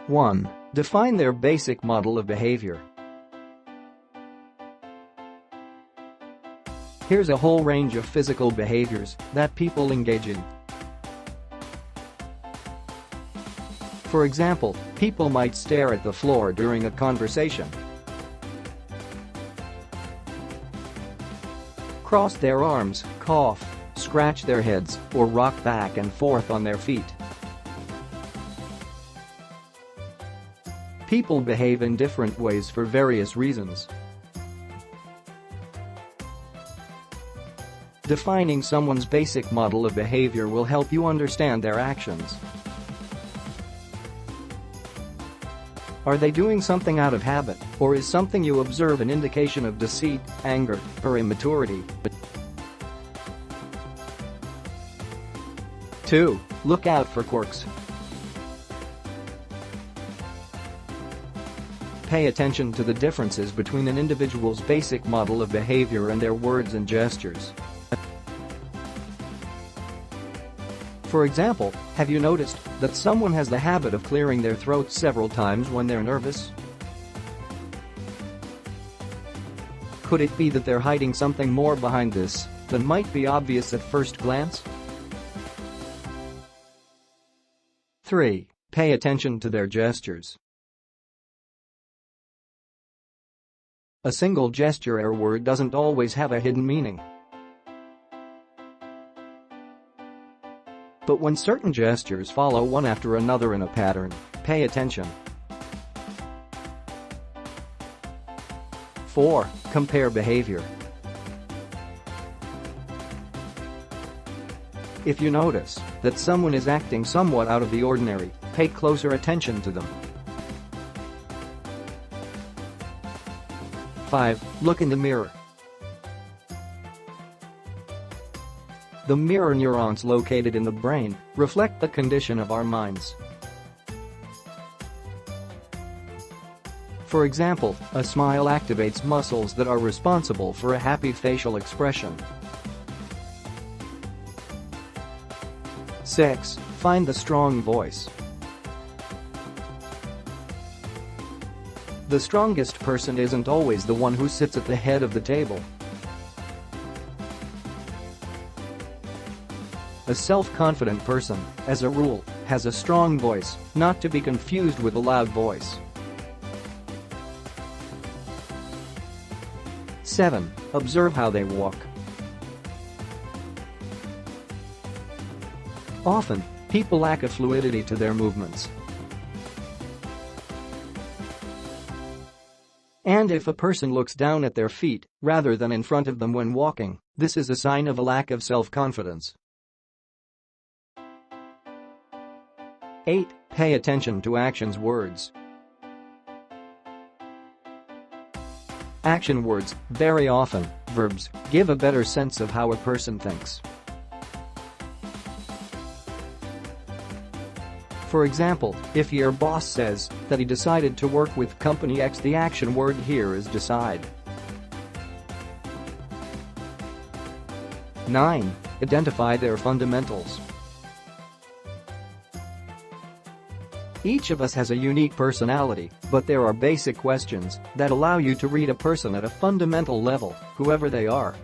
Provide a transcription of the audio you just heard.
1. Define their basic model of behavior. Here's a whole range of physical behaviors that people engage in. For example, people might stare at the floor during a conversation, cross their arms, cough, scratch their heads, or rock back and forth on their feet. People behave in different ways for various reasons. Defining someone's basic model of behavior will help you understand their actions. Are they doing something out of habit, or is something you observe an indication of deceit, anger, or immaturity? 2. Look out for quirks. Pay attention to the differences between an individual's basic model of behavior and their words and gestures. For example, have you noticed that someone has the habit of clearing their throat several times when they're nervous? Could it be that they're hiding something more behind this than might be obvious at first glance? 3. Pay attention to their gestures. A single gesture or word doesn't always have a hidden meaning. But when certain gestures follow one after another in a pattern, pay attention. 4. Compare behavior. If you notice that someone is acting somewhat out of the ordinary, pay closer attention to them. 5. Look in the mirror. The mirror neurons located in the brain reflect the condition of our minds. For example, a smile activates muscles that are responsible for a happy facial expression. 6. Find the strong voice. The strongest person isn't always the one who sits at the head of the table. A self-confident person, as a rule, has a strong voice, not to be confused with a loud voice. 7. Observe how they walk. Often, people lack a fluidity to their movements. And if a person looks down at their feet rather than in front of them when walking, this is a sign of a lack of self-confidence. 8. Pay attention to actions words. Action words, very often, verbs, give a better sense of how a person thinks. For example, if your boss says that he decided to work with company X, the action word here is decide. 9. Identify their fundamentals. Each of us has a unique personality, but there are basic questions that allow you to read a person at a fundamental level, whoever they are.